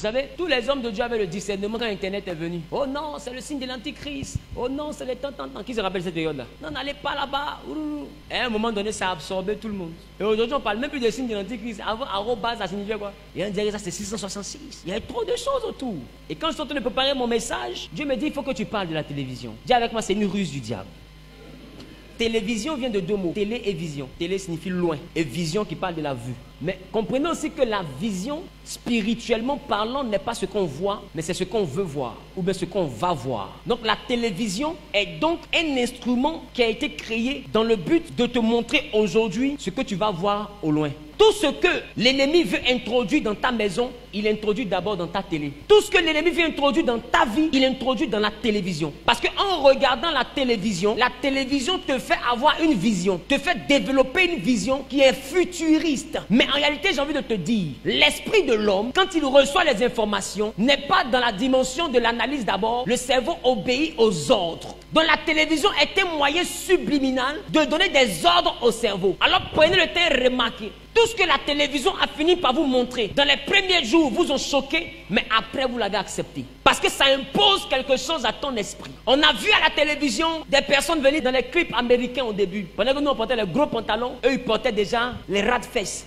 savez, tous les hommes de Dieu avaient le discernement quand Internet est venu. Oh non, c'est le signe de l'antichrist. Oh non, c'est les temps. Qui se rappelle cette période-là? Non, n'allez pas là-bas. Et à un moment donné, ça a absorbé tout le monde. Et aujourd'hui, on ne parle même plus de signe de l'antichrist. Avant, arrobase, ça signifiait quoi? Et on dirait que ça, c'est 666. Il y a trop de choses autour. Et quand je suis en train de préparer mon message, Dieu me dit, il faut que tu parles de la télévision. Dis avec moi, c'est une ruse du diable. Télévision vient de deux mots, télé et vision. Télé signifie loin et vision qui parle de la vue. Mais comprenez aussi que la vision, spirituellement parlant, n'est pas ce qu'on voit, mais c'est ce qu'on veut voir, ou bien ce qu'on va voir. Donc la télévision est donc un instrument qui a été créé dans le but de te montrer aujourd'hui ce que tu vas voir au loin. Tout ce que l'ennemi veut introduire dans ta maison, il introduit d'abord dans ta télé. Tout ce que l'ennemi veut introduire dans ta vie, il introduit dans la télévision. Parce qu'en regardant la télévision te fait avoir une vision, te fait développer une vision qui est futuriste. Mais en réalité, j'ai envie de te dire, l'esprit de l'homme, quand il reçoit les informations, n'est pas dans la dimension de l'analyse d'abord. Le cerveau obéit aux ordres. Donc la télévision est un moyen subliminal de donner des ordres au cerveau. Alors prenez le temps et remarquez. Tout ce que la télévision a fini par vous montrer, dans les premiers jours, vous ont choqué, mais après, vous l'avez accepté. Parce que ça impose quelque chose à ton esprit. On a vu à la télévision des personnes venir dans les clips américains au début. Pendant que nous, on portait les gros pantalons, eux, ils portaient déjà les ras de fesses.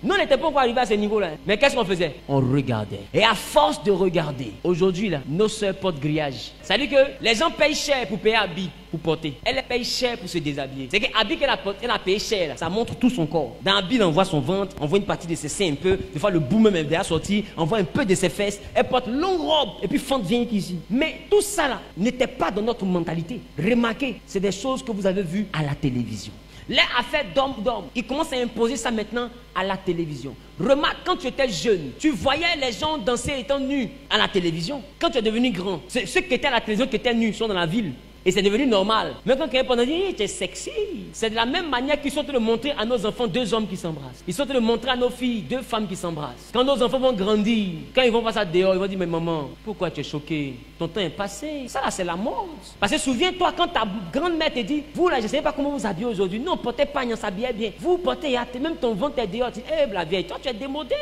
Nous, on n'était pas encore arrivés à ce niveau-là. Mais qu'est-ce qu'on faisait? On regardait. Et à force de regarder, aujourd'hui, là, nos sœurs portent grillage. Ça veut dire que les gens payent cher pour payer habits, pour porter. Elle paye cher pour se déshabiller. C'est que habit qu'elle a payé cher, là, ça montre tout son corps. Dans habit, on voit son ventre, on voit une partie de ses seins un peu. Des fois, le bout même est déjà sorti. On voit un peu de ses fesses. Elle porte longue robe et puis fente vient ici. Mais tout ça, là, n'était pas dans notre mentalité. Remarquez, c'est des choses que vous avez vues à la télévision. Les affaires d'homme, ils commencent à imposer ça maintenant à la télévision. Remarque, quand tu étais jeune, tu voyais les gens danser étant nus à la télévision. Quand tu es devenu grand, ceux qui étaient à la télévision, qui étaient nus, sont dans la ville. Et c'est devenu normal. Mais quand quelqu'un dit, hey, tu es sexy, c'est de la même manière qu'ils sont en train de montrer à nos enfants deux hommes qui s'embrassent. Ils sont en train de montrer à nos filles deux femmes qui s'embrassent. Quand nos enfants vont grandir, quand ils vont passer dehors, ils vont dire, mais maman, pourquoi tu es choquée? Ton temps est passé. Ça là, c'est la mode. Parce que souviens-toi, quand ta grand-mère te dit, vous là, je ne sais pas comment vous habillez aujourd'hui. Non, portez pas, on s'habillait bien. Vous portez, même ton ventre est dehors. Tu dis, hé, la vieille, toi, tu es démodé.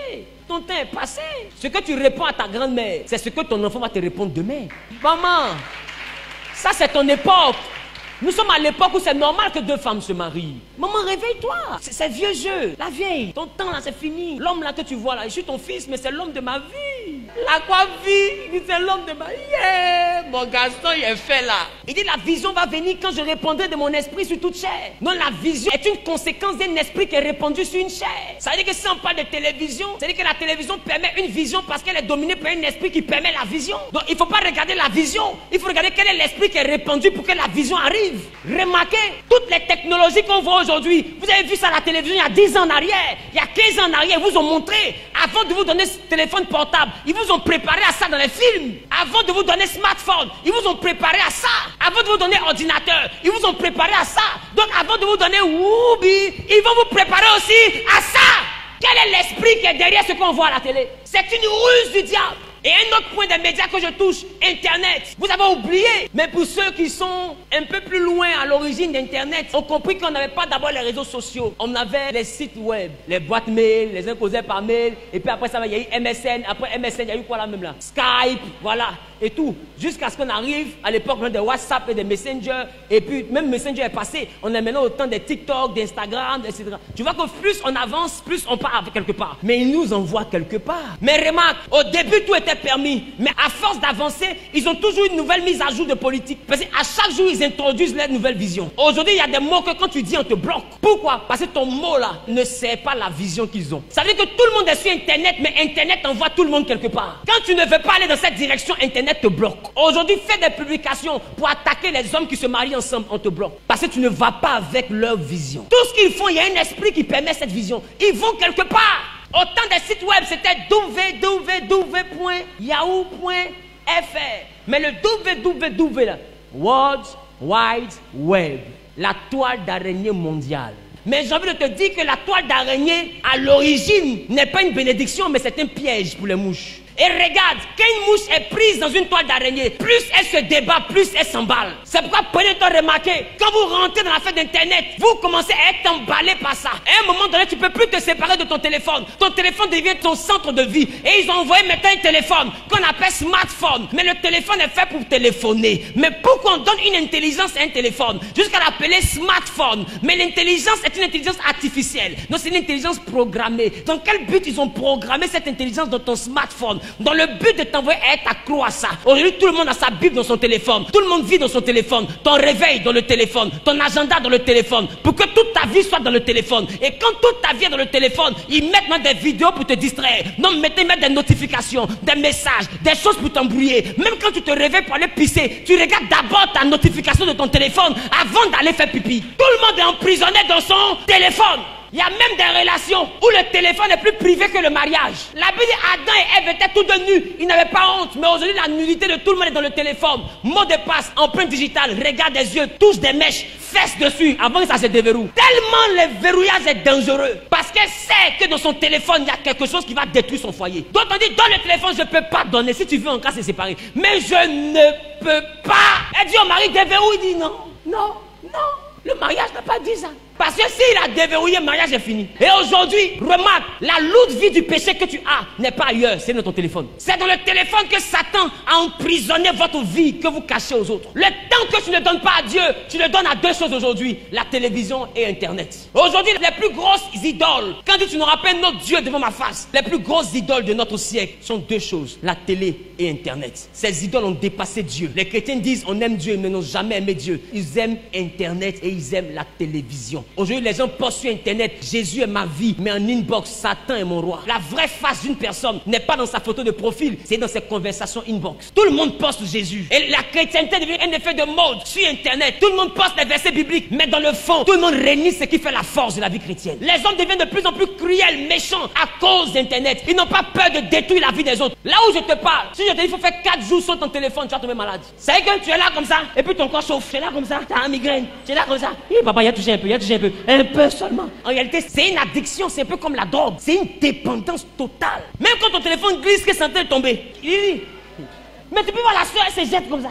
Ton temps est passé. Ce que tu réponds à ta grand-mère, c'est ce que ton enfant va te répondre demain. Maman, ça, c'est ton époque. Nous sommes à l'époque où c'est normal que deux femmes se marient. Maman, réveille-toi. C'est vieux jeu. La vieille, ton temps là, c'est fini. L'homme là que tu vois là, je suis ton fils, mais c'est l'homme de ma vie. La quoi vie? C'est l'homme de ma vie. Yeah, mon garçon, il est fait là. Il dit, la vision va venir quand je répondrai de mon esprit sur toute chair. Non, la vision est une conséquence d'un esprit qui est répandu sur une chair. Ça veut dire que si on parle de télévision, ça veut dire que la télévision permet une vision parce qu'elle est dominée par un esprit qui permet la vision. Donc, il ne faut pas regarder la vision. Il faut regarder quel est l'esprit qui est répandu pour que la vision arrive. Remarquez, toutes les technologies qu'on voit aujourd'hui, vous avez vu ça à la télévision il y a 10 ans en arrière, il y a 15 ans en arrière, ils vous ont montré, avant de vous donner ce téléphone portable, ils vous ont préparé à ça dans les films. Avant de vous donner smartphone, ils vous ont préparé à ça. Avant de vous donner ordinateur, ils vous ont préparé à ça. Donc avant de vous donner Woobi, ils vont vous préparer aussi à ça. Quel est l'esprit qui est derrière ce qu'on voit à la télé? C'est une ruse du diable. Et un autre point des médias que je touche, Internet. Vous avez oublié. Mais pour ceux qui sont un peu plus loin à l'origine d'Internet, ont compris qu'on n'avait pas d'abord les réseaux sociaux. On avait les sites web, les boîtes mail, les uns causaient par mail. Et puis après ça, il y a eu MSN. Après MSN, il y a eu quoi là même là? Skype, voilà. Et tout. Jusqu'à ce qu'on arrive à l'époque des WhatsApp et des Messenger. Et puis même Messenger est passé. On est maintenant au temps des TikTok, d'Instagram, etc. Tu vois que plus on avance, plus on part quelque part. Mais ils nous envoient quelque part. Mais remarque, au début tout était permis. Mais à force d'avancer, ils ont toujours une nouvelle mise à jour de politique. Parce qu'à chaque jour, ils introduisent leur nouvelle vision. Aujourd'hui, il y a des mots que quand tu dis, on te bloque. Pourquoi? Parce que ton mot là ne sert pas la vision qu'ils ont. Ça veut dire que tout le monde est sur Internet, mais Internet envoie tout le monde quelque part. Quand tu ne veux pas aller dans cette direction, Internet te bloque. Aujourd'hui, fais des publications pour attaquer les hommes qui se marient ensemble, on te bloque. Parce que tu ne vas pas avec leur vision. Tout ce qu'ils font, il y a un esprit qui permet cette vision. Ils vont quelque part. Autant des sites web, c'était www.yahoo.fr. Mais le www là, World Wide Web, la toile d'araignée mondiale. Mais j'ai envie de te dire que la toile d'araignée, à l'origine, n'est pas une bénédiction, mais c'est un piège pour les mouches. Et regarde, quand une mouche est prise dans une toile d'araignée, plus elle se débat, plus elle s'emballe. C'est pourquoi prenez le temps de remarquer, quand vous rentrez dans la fête d'Internet, vous commencez à être emballé par ça. À un moment donné, tu ne peux plus te séparer de ton téléphone. Ton téléphone devient ton centre de vie. Et ils ont envoyé maintenant un téléphone qu'on appelle smartphone. Mais le téléphone est fait pour téléphoner. Mais pourquoi on donne une intelligence à un téléphone jusqu'à l'appeler smartphone? Mais l'intelligence est une intelligence artificielle. Donc c'est une intelligence programmée. Dans quel but ils ont programmé cette intelligence dans ton smartphone? Dans le but de t'envoyer à être accro à ça. Aujourd'hui, tout le monde a sa Bible dans son téléphone. Tout le monde vit dans son téléphone. Ton réveil dans le téléphone. Ton agenda dans le téléphone. Pour que toute ta vie soit dans le téléphone. Et quand toute ta vie est dans le téléphone, ils mettent même des vidéos pour te distraire. Non, ils mettent des notifications, des messages, des choses pour t'embrouiller. Même quand tu te réveilles pour aller pisser, tu regardes d'abord ta notification de ton téléphone avant d'aller faire pipi. Tout le monde est emprisonné dans son téléphone. Il y a même des relations où le téléphone est plus privé que le mariage. La Bible dit Adam et Ève étaient tous de nus. Ils n'avaient pas honte. Mais aujourd'hui, la nudité de tout le monde est dans le téléphone. Mot de passe, empreinte digitale, regard des yeux, touche des mèches, fesse dessus avant que ça se déverrouille. Tellement le verrouillage est dangereux. Parce qu'elle sait que dans son téléphone, il y a quelque chose qui va détruire son foyer. Donc on dit, donne le téléphone, je ne peux pas donner. Si tu veux, en cas, c'est séparé. Mais je ne peux pas. Elle dit au mari, déverrouille. Il dit non, non, non. Le mariage n'a pas dit ça. Parce que s'il a déverrouillé, le mariage est fini. Et aujourd'hui, remarque, la lourde vie du péché que tu as n'est pas ailleurs, c'est dans ton téléphone. C'est dans le téléphone que Satan a emprisonné votre vie que vous cachez aux autres. Le temps que tu ne donnes pas à Dieu, tu le donnes à deux choses aujourd'hui, la télévision et Internet. Aujourd'hui, les plus grosses idoles, quand tu n'auras pas un autre Dieu devant ma face, les plus grosses idoles de notre siècle sont deux choses, la télé et Internet. Ces idoles ont dépassé Dieu. Les chrétiens disent on aime Dieu mais n'ont jamais aimé Dieu. Ils aiment Internet et ils aiment la télévision. Aujourd'hui, les gens postent sur Internet, Jésus est ma vie, mais en inbox, Satan est mon roi. La vraie face d'une personne n'est pas dans sa photo de profil, c'est dans ses conversations inbox. Tout le monde poste Jésus. Et la chrétienté devient un effet de mode sur Internet. Tout le monde poste des versets bibliques, mais dans le fond, tout le monde réunit ce qui fait la force de la vie chrétienne. Les hommes deviennent de plus en plus cruels, méchants à cause d'Internet. Ils n'ont pas peur de détruire la vie des autres. Là où je te parle, si je te dis qu'il faut faire 4 jours sans ton téléphone, tu vas tomber malade. C'est vrai que tu es là comme ça, et puis ton corps chauffe. Tu es là comme ça, tu as un migraine. Tu es là comme ça. Papa, il a touché un peu, il a touché un peu. Un peu seulement. En réalité, c'est une addiction, c'est un peu comme la drogue. C'est une dépendance totale. Même quand ton téléphone glisse, que c'est en train de tomber. Mais tu peux voir la soeur, elle se jette comme ça.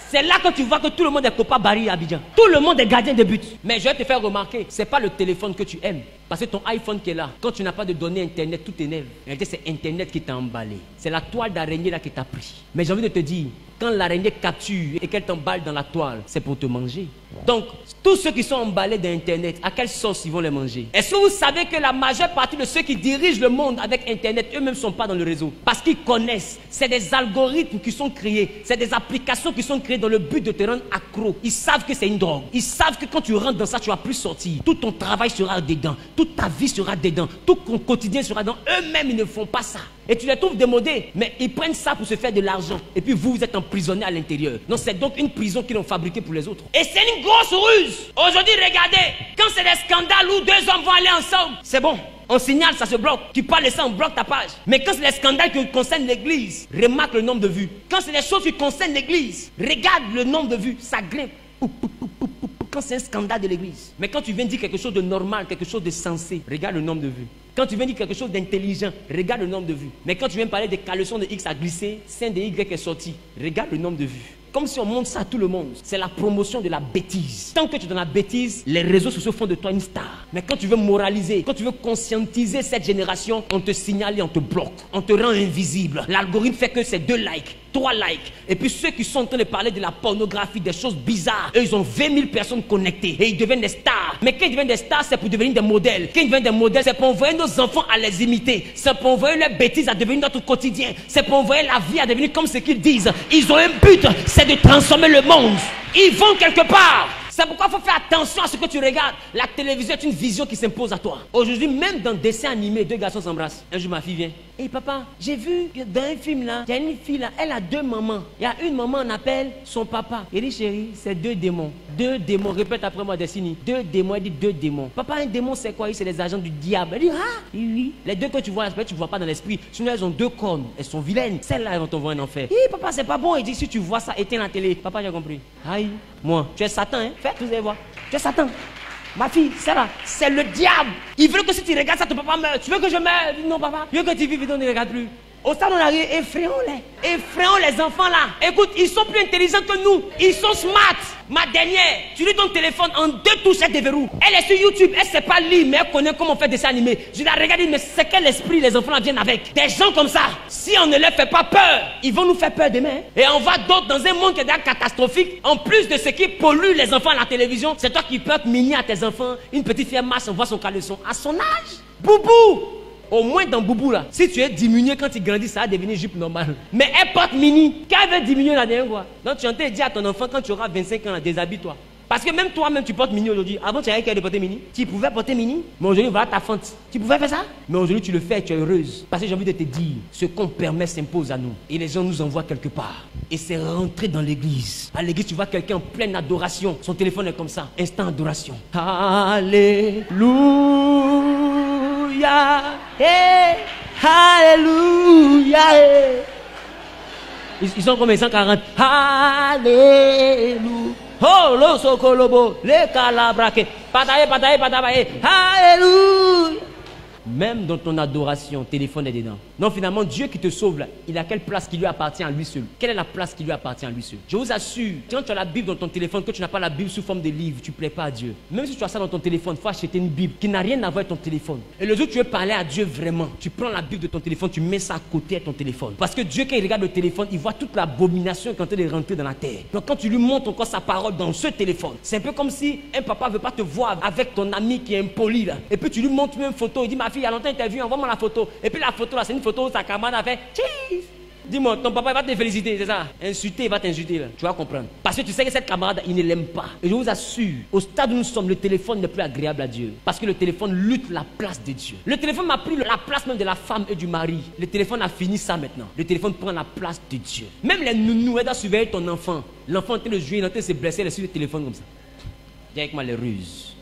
C'est là que tu vois que tout le monde est copain Barry à Abidjan. Tout le monde est gardien de but. Mais je vais te faire remarquer, c'est pas le téléphone que tu aimes. Parce que ton iPhone qui est là, quand tu n'as pas de données Internet, tout t'énerve. En réalité, c'est Internet qui t'a emballé. C'est la toile d'araignée là qui t'a pris. Mais j'ai envie de te dire, quand l'araignée capture et qu'elle t'emballe dans la toile, c'est pour te manger. Donc, tous ceux qui sont emballés dans Internet, à quelle sauce ils vont les manger? Est-ce que vous savez que la majeure partie de ceux qui dirigent le monde avec Internet, eux-mêmes ne sont pas dans le réseau? Parce qu'ils connaissent. C'est des algorithmes qui sont créés. C'est des applications qui sont créées dans le but de te rendre accro. Ils savent que c'est une drogue. Ils savent que quand tu rentres dans ça, tu ne vas plus sortir. Tout ton travail sera dedans. Toute ta vie sera dedans. Tout ton quotidien sera dedans. Eux-mêmes, ils ne font pas ça. Et tu les trouves démodés. Mais ils prennent ça pour se faire de l'argent. Et puis vous êtes emprisonnés à l'intérieur. Donc c'est donc une prison qu'ils ont fabriquée pour les autres. Et c'est une grosse ruse. Aujourd'hui, regardez, quand c'est des scandales où deux hommes vont aller ensemble, c'est bon. On signale, ça se bloque. Tu parles de ça, on bloque ta page. Mais quand c'est des scandales qui concernent l'église, remarque le nombre de vues. Quand c'est des choses qui concernent l'église, regarde le nombre de vues. Ça grimpe. Quand c'est un scandale de l'église. Mais quand tu viens dire quelque chose de normal, quelque chose de sensé, regarde le nombre de vues. Quand tu viens dire quelque chose d'intelligent, regarde le nombre de vues. Mais quand tu viens parler des caleçons de X à glisser, sein de Y est sorti, regarde le nombre de vues. Comme si on montre ça à tout le monde. C'est la promotion de la bêtise. Tant que tu es dans la bêtise, les réseaux sociaux font de toi une star. Mais quand tu veux moraliser, quand tu veux conscientiser cette génération, on te signale et on te bloque. On te rend invisible. L'algorithme fait que c'est 2 likes, 3 likes. Et puis ceux qui sont en train de parler de la pornographie, des choses bizarres, eux, ils ont 20 000 personnes connectées. Et ils deviennent des stars. Mais quand ils deviennent des stars, c'est pour devenir des modèles. Quand ils deviennent des modèles, c'est pour envoyer nos enfants à les imiter. C'est pour envoyer leurs bêtises à devenir notre quotidien. C'est pour envoyer la vie à devenir comme ce qu'ils disent. Ils ont un but, c'est de transformer le monde. Ils vont quelque part. C'est pourquoi il faut faire attention à ce que tu regardes. La télévision est une vision qui s'impose à toi. Aujourd'hui, même dans le dessin animé, 2 garçons s'embrassent. Un jour, ma fille vient. Hé papa, j'ai vu que dans un film là, il y a une fille là, elle a 2 mamans. Il y a une maman, on appelle son papa. Il dit chérie, c'est 2 démons. 2 démons, répète après moi, Destiny. 2 démons, elle dit 2 démons. Papa, un démon c'est quoi? C'est les agents du diable. Elle dit ah, oui. Les 2 que tu vois, tu ne vois pas dans l'esprit. Sinon elles ont 2 cornes, elles sont vilaines. Celles-là, elles vont t'envoyer en enfer. Hé papa, c'est pas bon. Il dit si tu vois ça, éteins la télé. Papa, j'ai compris. Aïe, moi, tu es Satan, hein? Faites, vous allez voir. Tu es Satan. Ma fille, Sarah, c'est le diable. Il veut que si tu regardes ça, ton papa meurt. Tu veux que je meure? Non, papa. Il veut que tu vives, donc ne regarde plus. Au stade où on arrive, effrayons-les. Effrayons les enfants là. Écoute, ils sont plus intelligents que nous. Ils sont smart. Ma dernière, tu lis ton téléphone en 2 touches, elle déverrouille. Elle est sur YouTube, elle ne sait pas lire, mais elle connaît comment on fait des dessins animés. Je la regarde, mais c'est quel esprit les enfants là viennent avec. Des gens comme ça, si on ne leur fait pas peur, ils vont nous faire peur demain. Et on va d'autres dans un monde qui est déjà catastrophique. En plus de ce qui pollue les enfants à la télévision, c'est toi qui portes mini à tes enfants. Une petite fille marche, on voit son caleçon à son âge. Boubou! Au moins dans Boubou là, si tu es diminué quand il grandit, ça va devenir jupe normale. Mais elle porte mini. Quand elle veut diminuer la dernière fois, donc tu entends dire à ton enfant quand tu auras 25 ans, déshabille-toi. Parce que même toi-même tu portes mini aujourd'hui. Avant tu avais qu'à de porter mini. Tu pouvais porter mini, mais aujourd'hui voilà ta fente. Tu pouvais faire ça, mais aujourd'hui tu le fais et tu es heureuse. Parce que j'ai envie de te dire, ce qu'on permet s'impose à nous. Et les gens nous envoient quelque part. Et c'est rentrer dans l'église. À l'église tu vois quelqu'un en pleine adoration. Son téléphone est comme ça, instant adoration. Alléluia. Hey, alléluia. Ils sont comme 140. Alléluia. Oh, lo sokolobo, le calabraque. Pataye, pataye, pataye. Alléluia. Même dans ton adoration, téléphone est dedans. Non, finalement, Dieu qui te sauve là, il a quelle place qui lui appartient à lui seul? Quelle est la place qui lui appartient à lui seul? Je vous assure, quand tu as la Bible dans ton téléphone, que tu n'as pas la Bible sous forme de livre, tu ne plais pas à Dieu. Même si tu as ça dans ton téléphone, il faut acheter une Bible qui n'a rien à voir avec ton téléphone. Et le jour où tu veux parler à Dieu vraiment, tu prends la Bible de ton téléphone, tu mets ça à côté de ton téléphone. Parce que Dieu, quand il regarde le téléphone, il voit toute l'abomination qui est en train de rentrer dans la terre. Donc quand tu lui montres encore sa parole dans ce téléphone, c'est un peu comme si un papa ne veut pas te voir avec ton ami qui est impoli là. Et puis tu lui montres une photo, il dit ma fille, il y a longtemps, il t'a vu, envoie-moi la photo. Et puis la photo là, c'est une photo où sa camarade a fait cheese. Dis-moi, ton papa il va te féliciter, c'est ça? Insulter, il va t'insulter là. Tu vas comprendre. Parce que tu sais que cette camarade, il ne l'aime pas. Et je vous assure, au stade où nous sommes, le téléphone n'est plus agréable à Dieu. Parce que le téléphone lutte la place de Dieu. Le téléphone m'a pris la place même de la femme et du mari. Le téléphone a fini ça maintenant. Le téléphone prend la place de Dieu. Même les nounous, elles doivent surveiller ton enfant. L'enfant est en train de jouer, il est en train de se blesser, elle est sur le téléphone comme ça. Dis avec moi les ruses.